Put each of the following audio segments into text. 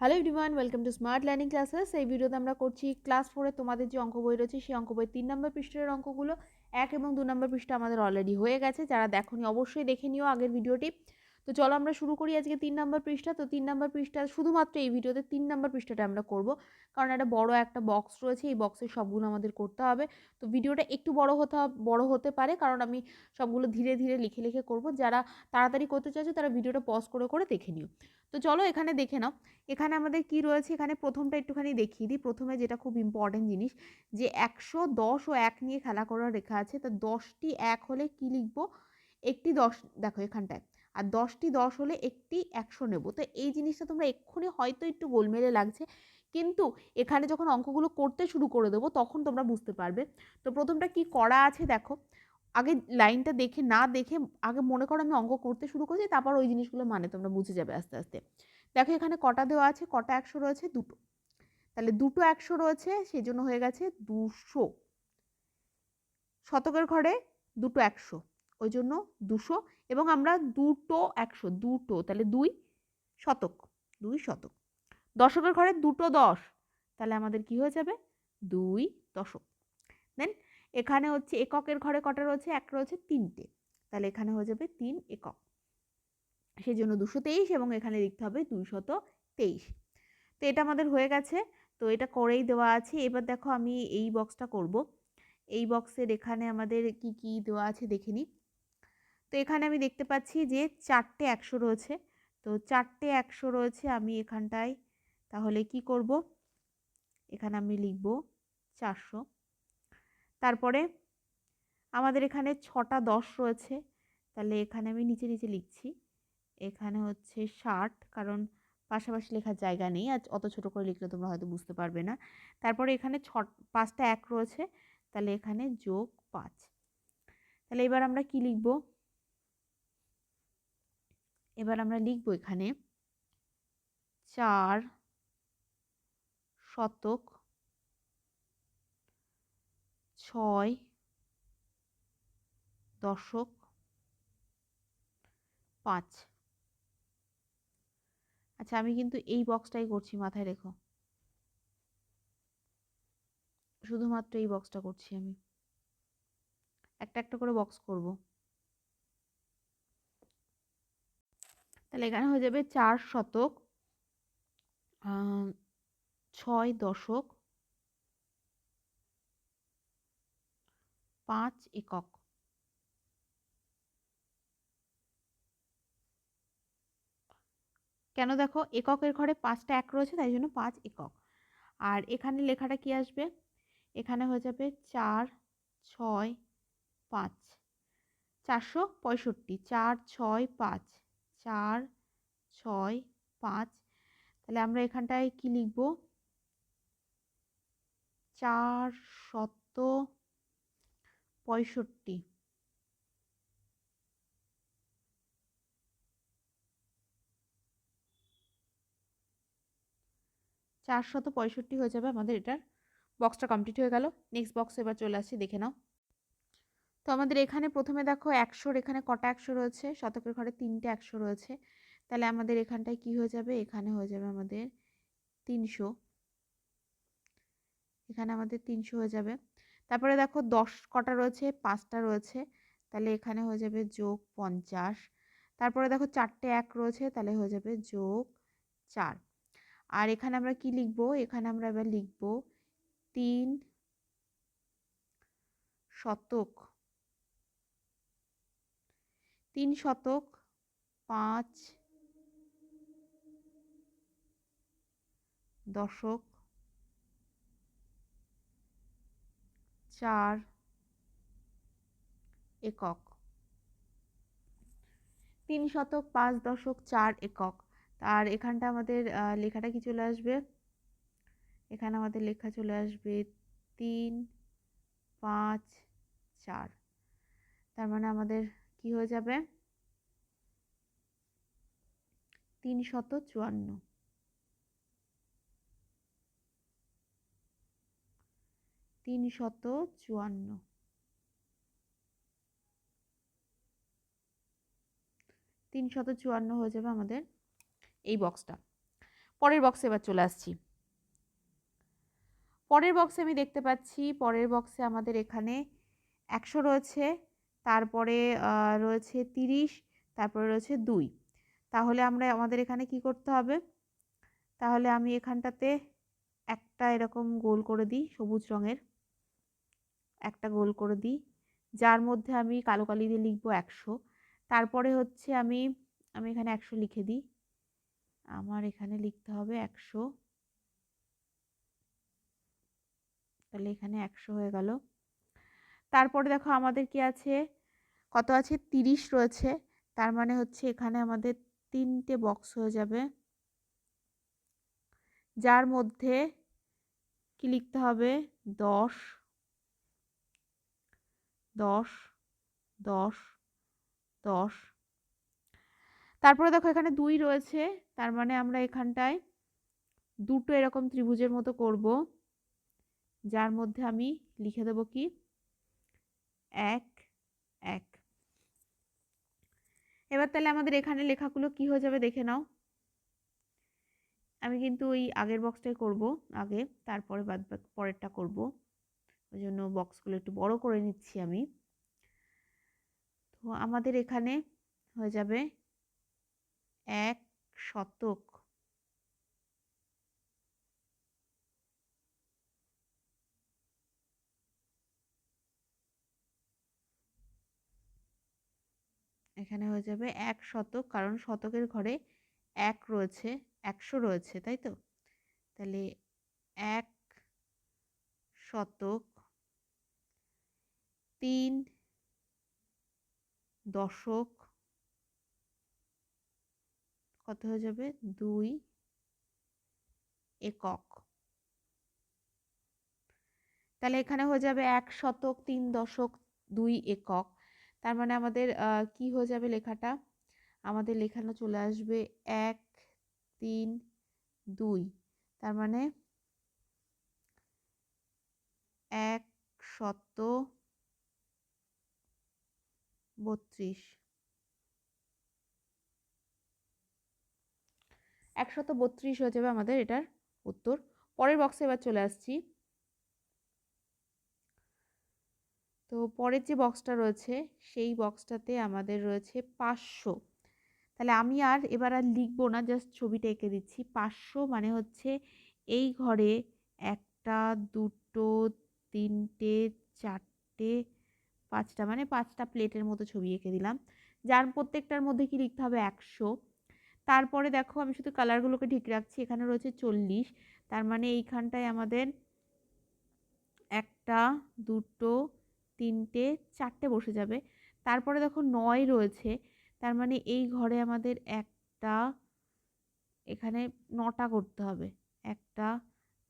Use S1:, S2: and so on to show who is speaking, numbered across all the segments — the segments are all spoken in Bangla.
S1: Hello everyone, welcome to smart learning classes. এই ভিডিওতে আমরা করছি ক্লাস 4-এ তোমাদের যে অঙ্ক বই রয়েছে সেই অঙ্ক বই 3 নম্বর পৃষ্ঠার অঙ্কগুলো। 1 এবং 2 নম্বর পৃষ্ঠা আমাদের অলরেডি হয়ে গেছে, যারা দেখোনি অবশ্যই দেখে নিও আগের ভিডিওটি। তো চলো আমরা শুরু করি আজকে 3 নম্বর পৃষ্ঠা। তো 3 নম্বর পৃষ্ঠা শুধুমাত্র এই ভিডিওতে 3 নম্বর পৃষ্ঠাটা আমরা করব, কারণ একটা বড় একটা বক্স রয়েছে, এই বক্সের সবগুলো আমাদের করতে হবে। তো ভিডিওটা একটু বড় হতে পারে, কারণ আমি সবগুলো ধীরে ধীরে লিখে লিখে করব। যারা তাড়াতাড়ি করতে চাইছো তারা ভিডিওটা পজ করে করে দেখে নিও। তো চলো এখানে দেখে নাও এখানে আমাদের কি রয়েছে। এখানে প্রথমটা একটুখানি দেখিয়ে দিই। প্রথমে যেটা খুব ইম্পর্টেন্ট জিনিস, যে 100, 10 ও 1 নিয়ে খেলা করার রেখা আছে। তা 10টি 1 হলে কি লিখবো? একটি 10, দেখো এখানটায়। আর 10টি 10 হলে একটি 100 নেব। তো এই জিনিসটা তোমরা এক্ষুনি হয়তো একটু গোলমেলে লাগছে, কিন্তু এখানে যখন অঙ্কগুলো করতে শুরু করে দেবো তখন তোমরা বুঝতে পারবে। তো প্রথমটা কি করা আছে দেখো, আগে লাইনটা দেখে না দেখে আগে মনে করো আমি অঙ্ক করতে শুরু করছি, তারপর ওই জিনিসগুলো মানে তোমরা বুঝে যাবে আস্তে আস্তে। দেখো এখানে কটা দেওয়া আছে, কটা 100 রয়েছে? দুটো। তাহলে দুটো 100 রয়েছে, সেই জন্য হয়ে গেছে 200। শতকের ঘরে দুটো 100, ওই জন্য 200। এবং আমরা দুটো 100, দুটো তাহলে 2 শতক, 2 শতক। দশকের ঘরে দুটো 10, তাহলে আমাদের কি হয়ে যাবে? 2 দশক। দেন এখানে হচ্ছে এককের ঘরে কটা রয়েছে? 1 রয়েছে 3টে, তাহলে এখানে হয়ে যাবে 3 একক। সেই জন্য 223, এবং এখানে লিখতে হবে 223। তো এটা আমাদের হয়ে গেছে। তো এটা করেই দেওয়া আছে। এবার দেখো আমি এই বক্সটা করব। এই বক্সের এখানে আমাদের কি কি দেওয়া আছে দেখে নিই। তো এখানে আমি দেখতে পাচ্ছি যে 4টে 100 রয়েছে। তো 4টে 100 রয়েছে, আমি এখানটায় তাহলে কি করব? এখানে আমি লিখব 400। তারপরে আমাদের এখানে 6টা 10 রয়েছে, তাহলে এখানে আমি নিচে নিচে লিখছি। এখানে হচ্ছে 60, কারণ পাশাপাশি লেখার জায়গা নেই, আর অত ছোট করে লিখলে তোমরা হয়তো বুঝতে পারবে না। তারপরে এখানে 5টা 1 রয়েছে, তাহলে এখানে যোগ 5। তাহলে এবার আমরা কি লিখব? এবার আমরা লিখব এখানে 4 শতক 6 দশক 5। আচ্ছা, আমি কিন্তু এই বক্সটাই করছি, মাথায় রেখো, শুধুমাত্র এই বক্সটা করছি আমি, একটা একটা করে বক্স করব। তাহলে এখানে হয়ে যাবে 4 শতক 6 দশক 5 একক। কেন? দেখো এককের ঘরে 5টা 1 রয়েছে, তাই জন্য 5 একক। আর এখানে লেখাটা কি আসবে? এখানে হয়ে যাবে 4 6 5, 465। 4 6 5, 4 6 5। তাহলে আমরা এখানটায় কি লিখব? 465। 465 হয়ে যাবে আমাদের। এটার বক্সটা কমপ্লিট হয়ে গেল। নেক্সট বক্সে এবার চলে আসছি, দেখে নাও। তো আমাদের এখানে প্রথমে দেখো 100-র এখানে কটা 100 রয়েছে? শতকের ঘরে 3টে 100 রয়েছে, তাহলে আমাদের এখানটায় কি হয়ে যাবে? এখানে হয়ে যাবে আমাদের 300। এখানে আমাদের 300 হয়ে যাবে। তারপরে দেখো 10 কটা রয়েছে? 5টা রয়েছে, তাহলে এখানে হয়ে যাবে যোগ 50। তারপরে দেখো 4টে 1 রয়েছে, তাহলে হয়ে যাবে যোগ 4। আর এখানে আমরা কি লিখবো? এখানে আমরা এবার লিখবো 3 শতক 3 শতক 5 দশক 4 একক। 3 শতক 5 দশক 4 একক। আর এখানটা আমাদের লেখাটা কি চলে আসবে? এখানে আমাদের লেখা চলে আসবে 3 5 4। তার মানে আমাদের কি হয়ে যাবে? 354। 354, 354 হয়ে যাবে আমাদের এই বক্সটা। পরের বক্সে এবার চলে আসছি। পরের বক্সে আমি দেখতে পাচ্ছি, পরের বক্সে আমাদের এখানে 100 রয়েছে, তারপরে রয়েছে 30, তারপরে রয়েছে 2। তাহলে আমাদের এখানে কি করতে হবে? তাহলে আমি এখানটাতে একটা এরকম গোল করে দিই, সবুজ রঙের একটা গোল করে দিই, যার মধ্যে আমি কালো কালি দিয়ে লিখবো 100। তারপরে হচ্ছে আমি এখানে 100 লিখে দিই, আমার এখানে লিখতে হবে 100। তাহলে এখানে 100 হয়ে গেল। তারপরে দেখো আমাদের কি আছে, কত আছে? 30 রয়েছে। তার মানে হচ্ছে এখানে আমাদের 3টে বক্স হয়ে যাবে, যার মধ্যে কি লিখতে হবে? 10 10 10 10। তারপরে দেখো এখানে 2 রয়েছে, তার মানে আমরা এখানটায় দুটো এরকম ত্রিভুজের মতো করব, যার মধ্যে আমি লিখে দেব কি? 1 1। এবার তাহলে আমাদের এখানে লেখাগুলো কি হয়ে যাবে দেখে নাও। আমি কিন্তু ওই আগের বক্সটাই করব আগে, তারপরে বাদ পরেরটা করব, ওই জন্য বক্সগুলো একটু বড় করে নিচ্ছি আমি। তো আমাদের এখানে হয়ে যাবে 1 শতক। এখানে হয়ে যাবে 1 শতক, কারণ শতকের ঘরে 1 রয়েছে, 100 রয়েছে, তাই তো? তাহলে 1 শতক 3 দশক কত হয়ে যাবে? 2 একক। তাহলে এখানে হয়ে যাবে 1 শতক 3 দশক 2 একক। তার মানে আমাদের কি হয়ে যাবে লেখাটা? আমাদের লেখানো চলে আসবে 1 3 2। তার মানে 132। 132 হয়ে যাবে আমাদের এটার উত্তর। পরের বক্সে এবার চলে আসছি। তো পরের যে বক্সটা রয়েছে সেই বক্সটাতে আমাদের রয়েছে 500। তাহলে আমি এবার আর লিখবো না, জাস্ট ছবিটা এঁকে দিচ্ছি। 500 মানে হচ্ছে এই ঘরে 1টা 2টো 3টে 4টে 5টা, মানে 5টা প্লেটের মতো ছবি এঁকে দিলাম, যার প্রত্যেকটার মধ্যে কি লিখতে হবে? 100। তারপরে দেখো আমি শুধু কালারগুলোকে ঠিক রাখছি, এখানে রয়েছে 40, তার মানে এইখানটায় আমাদের 1টা 2টো 3টে 4টে বসে যাবে। তারপরে দেখো 9 রয়েছে, তার মানে এই ঘরে আমাদের এখানে 9টা করতে হবে। 1টা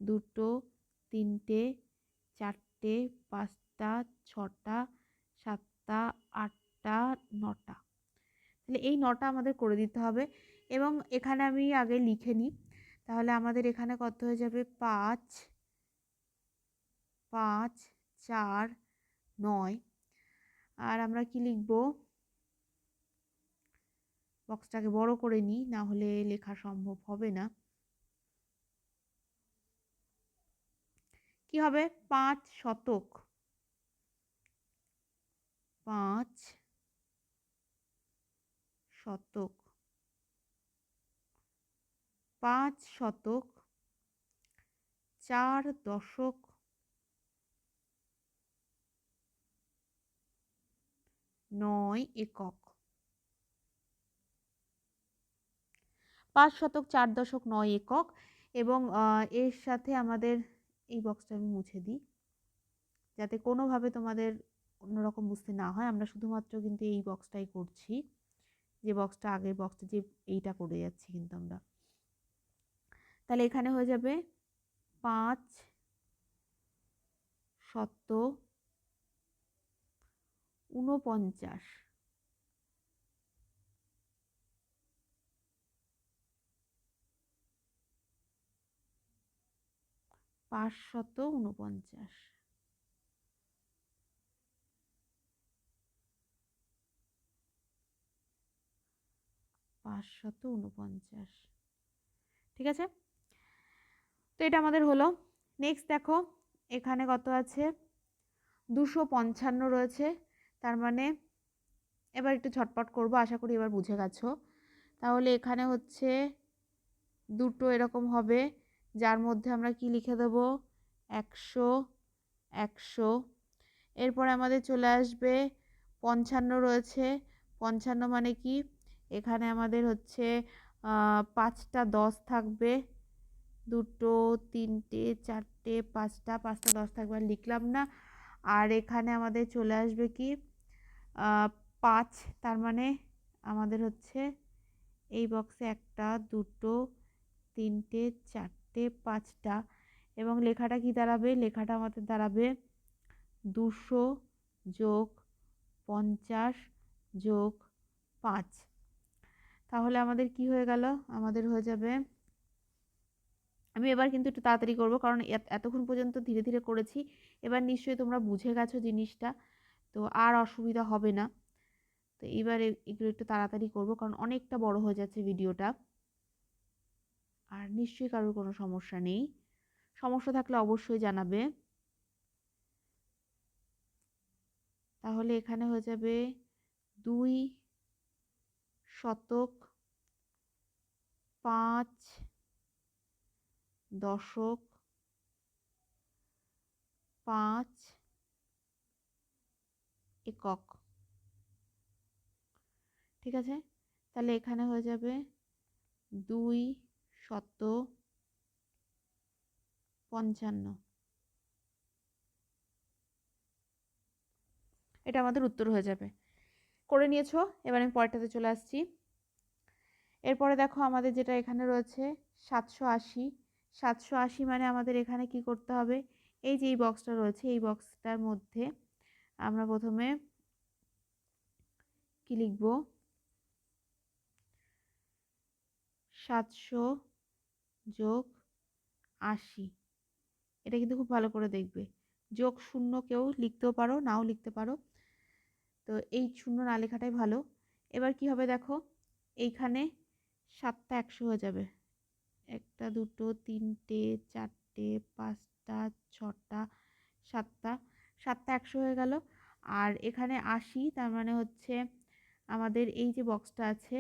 S1: 2টো 3টে 4টে 5টা 6টা 7টা 8টা 9টা। তাহলে এই 9টা আমাদের করে দিতে হবে, এবং এখানে আমি আগে লিখে নিই। তাহলে আমাদের এখানে কত হয়ে যাবে? 5 5 4 9। আর আমরা কি লিখব? বক্সটাকে বড় করে নিই, না হলে লেখা সম্ভব হবে না। কি হবে? 5 শতক 5 শতক 5 শতক 4 দশক 9 একক। 5 শতক 4 দশক 9 একক। এবং এর সাথে আমাদের এই বক্সটা আমি মুছে দিই, যাতে কোনোভাবে তোমাদের অন্যরকম বুঝতে না হয়। আমরা শুধুমাত্র কিন্তু এই বক্সটাই করছি, যে বক্সটা আগের বক্সটা যে এইটা করে যাচ্ছি কিন্তু আমরা। তাহলে এখানে হয়ে যাবে 5 শত 49। 549। 549। ঠিক আছে, তো এটা আমাদের হলো। নেক্সট দেখো এখানে কত আছে, 255 রয়েছে। তার মানে এবার একটু ঝটপট করব, আশা করি এবার বুঝে গেছো। তাহলে এখানে হচ্ছে দুটো এরকম হবে, যার মধ্যে আমরা কি লিখে দেব, 100 100। এরপরে আমাদের চলে আসবে 55 রয়েছে। 55 মানে কি, এখানে আমাদের হচ্ছে 5টা 10 থাকবে, 2 3 4 5টা 5টা 10 থাকবে, আর লিখলাম না। আর এখানে আমাদের চলে আসবে কি 5, তার মানে আমাদের হচ্ছে এই বক্সে 1 2 3 4 5টা, এবং লেখাটা কি দাঁড়াবে, লেখাটা আমাদের দাঁড়াবে 200 যোগ 50 যোগ 5। তাহলে আমাদের কি হয়ে গেল, আমাদের হয়ে যাবে, আমি এবার কিন্তু একটু তাড়াতাড়ি করব কারণ এতক্ষণ পর্যন্ত ধীরে ধীরে করেছি। এবার নিশ্চয়ই তোমরা বুঝে গেছো জিনিসটা, তো আর অসুবিধা হবে না। তো এবার এগুলো একটু তাড়াতাড়ি করব কারণ অনেকটা বড় হয়ে যাচ্ছে ভিডিওটা। আর নিশ্চয়ই কারোর কোনো সমস্যা নেই, সমস্যা থাকলে অবশ্যই জানাবে। তাহলে এখানে হয়ে যাবে 2 শতক 5 দশক 5 একক। ঠিক আছে, তাহলে এখানে হয়ে যাবে 255। এটা আমাদের উত্তর হয়ে যাবে। করে নিয়েছো, এবার আমি পরেরটাতে চলে আসছি। এরপরে দেখো আমাদের যেটা এখানে রয়েছে 780। 780 মানে আমাদের এখানে কি করতে হবে, এই যে এই বক্সটা রয়েছে, এই বক্সটার মধ্যে আমরা প্রথমে কি লিখব, 700 যোগ 80। এটা কিন্তু খুব ভালো করে দেখবে, যোগ শূন্য কেউ লিখতেও পারো, নাও লিখতে পারো, তো এই শূন্য না লেখাটাই ভালো। এবার কি হবে দেখো, এইখানে 7টা 100 হয়ে যাবে, 1 2 3 4 5টা 6টা 7টা 7টা 100 হয়ে গেল। আর এখানে 80, তার মানে হচ্ছে আমাদের এই যে বক্সটা আছে,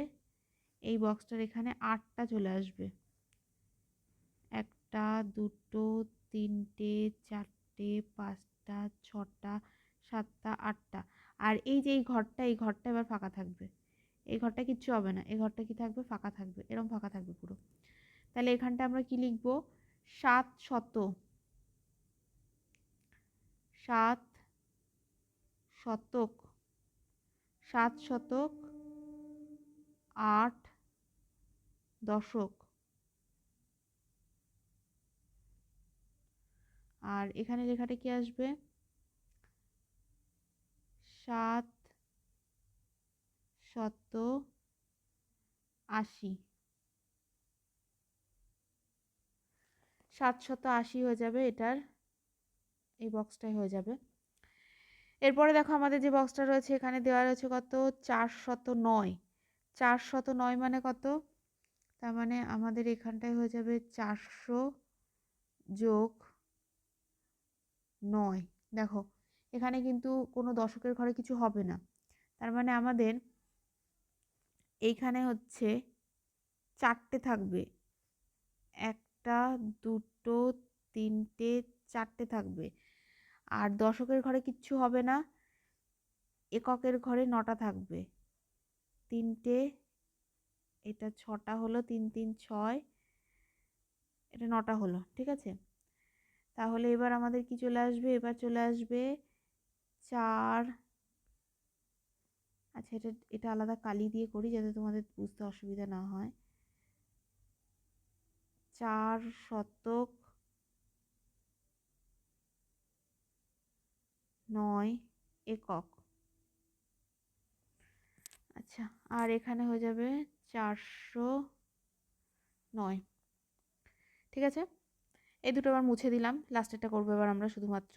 S1: এই বক্সটার এখানে 8টা চলে আসবে, 1 2 3 4 5টা 6টা 7টা 8টা। আর এই যে এই ঘরটা, এই ঘরটা এবার ফাঁকা থাকবে, এই ঘরটা কিচ্ছু হবে না, এই ঘরটা কি থাকবে, ফাঁকা থাকবে, এরকম ফাঁকা থাকবে পুরো। তাহলে এখানটা আমরা কি লিখব, 7 শতক 7 শতক 8 দশক। আর এখানে লেখাটা কি আসবে, 780। 780 হয়ে যাবে, এটার এই বক্সটাই হয়ে যাবে। এরপরে দেখো আমাদের যে বক্সটা রয়েছে এখানে দেওয়া রয়েছে কত, 409। 409 মানে কত, তার মানে আমাদের এখানটায় হয়ে যাবে 400 যোগ 9। দেখো এখানে কিন্তু কোনো দশকের ঘরে কিছু হবে না, তার মানে আমাদের এইখানে হচ্ছে 4টে থাকবে, 1 2 3 4টে থাকবে। আর দশকের ঘরে কিচ্ছু হবে না, এককের ঘরে 9টা থাকবে, 3টে, এটা 6টা হলো, 3 3 6, এটা 9টা হলো। ঠিক আছে, তাহলে এবার আমাদের কি চলে আসবে, এবার চলে আসবে 4, আচ্ছা এটা এটা আলাদা কালি দিয়ে করি যাতে তোমাদের বুঝতে অসুবিধা না হয়, 4 শতক 9 একক। আচ্ছা, আর এখানে হয়ে যাবে 409। ঠিক আছে, এই দুটো আবার মুছে দিলাম, লাস্টেরটা করবো এবার আমরা শুধুমাত্র।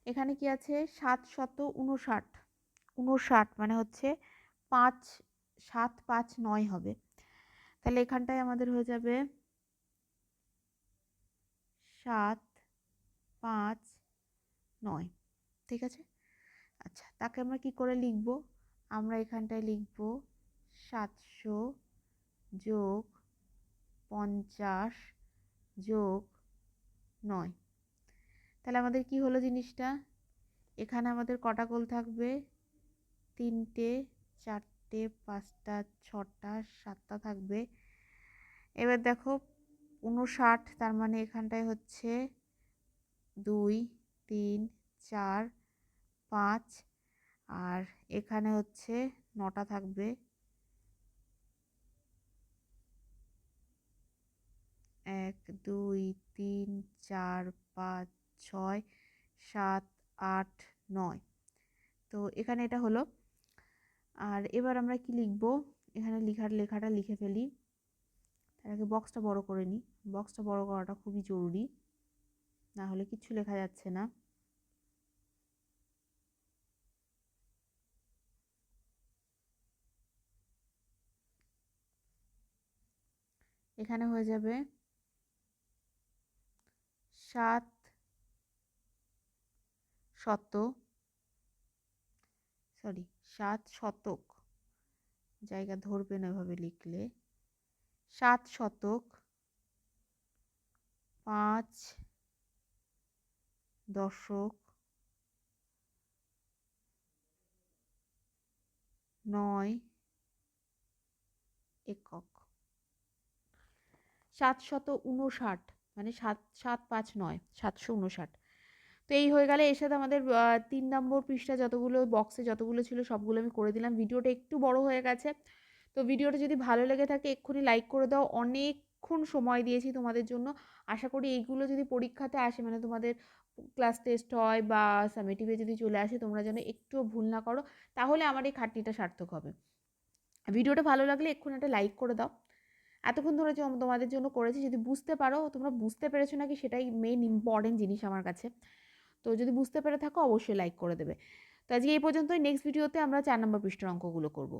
S1: এখানে কি আছে, 759 মানে হচ্ছে 5 7 5 9 হবে। তাহলে এখানটায় আমাদের হয়ে যাবে 7, 5, 9। ঠিক আছে। আচ্ছা, তাকে আমরা কি করে লিখব? আমরা এখানটায় লিখব 700 যোগ 50 যোগ 9। তাহলে আমাদের কি হলো জিনিসটা? এখানে আমাদের কটা গোল থাকবে? 3টে, 4টে, 5টা, 6টা, 7টা থাকবে। এবার দেখো 59, তার মানে এখানটায় হচ্ছে 2, 3, 4, 5, আর এখানে হচ্ছে 9টা থাকবে। 1, 2, 3, 4, 5, 6, 7, 8, 9। তো এখানে এটা হলো। আর এবার আমরা কি লিখব? এখানে লেখাটা লিখে ফেলি। তার আগে বক্সটা বড় করে নিই। বক্সটা বড় করাটা খুবই জরুরি, না হলে কিচ্ছু লেখা যাচ্ছে না। এখানে হয়ে যাবে 7 শতক, জায়গা ধরবে না এভাবে লিখলে। 7 শতক 5 দশক 9 একক। 759, মানে 7, 7, 5, 9, 759। তো এই হয়ে গেলে এর সাথে আমাদের 3 নম্বর পৃষ্ঠা যতগুলো বক্সে যতগুলো ছিল সবগুলো আমি করে দিলাম। ভিডিওটা একটু বড় হয়ে গেছে, তো ভিডিওটা যদি ভালো লেগে থাকে এক্ষুনি লাইক করে দাও। অনেকক্ষণ সময় দিয়েছি তোমাদের জন্য। আশা করি এইগুলো যদি পরীক্ষাতে আসে, মানে তোমাদের ক্লাস টেস্ট হয় বা সামেটিভে যদি চলে আসে, তোমরা যেন একটুও ভুল না করো, তাহলে আমার এই খাটনিটা সার্থক হবে। ভিডিওটা ভালো লাগলে এক্ষুনি একটা লাইক করে দাও। এতক্ষণ ধরে যে তোমাদের জন্য করেছি, যদি বুঝতে পারো, তোমরা বুঝতে পেরেছো নাকি সেটাই মেন ইম্পর্টেন্ট জিনিস আমার কাছে। তো যদি বুঝতে পেরে থাকো অবশ্যই লাইক করে দেবে। তো আজকে এই পর্যন্তই। নেক্সট ভিডিওতে আমরা 4 নম্বর পৃষ্ঠার অঙ্কগুলো করব।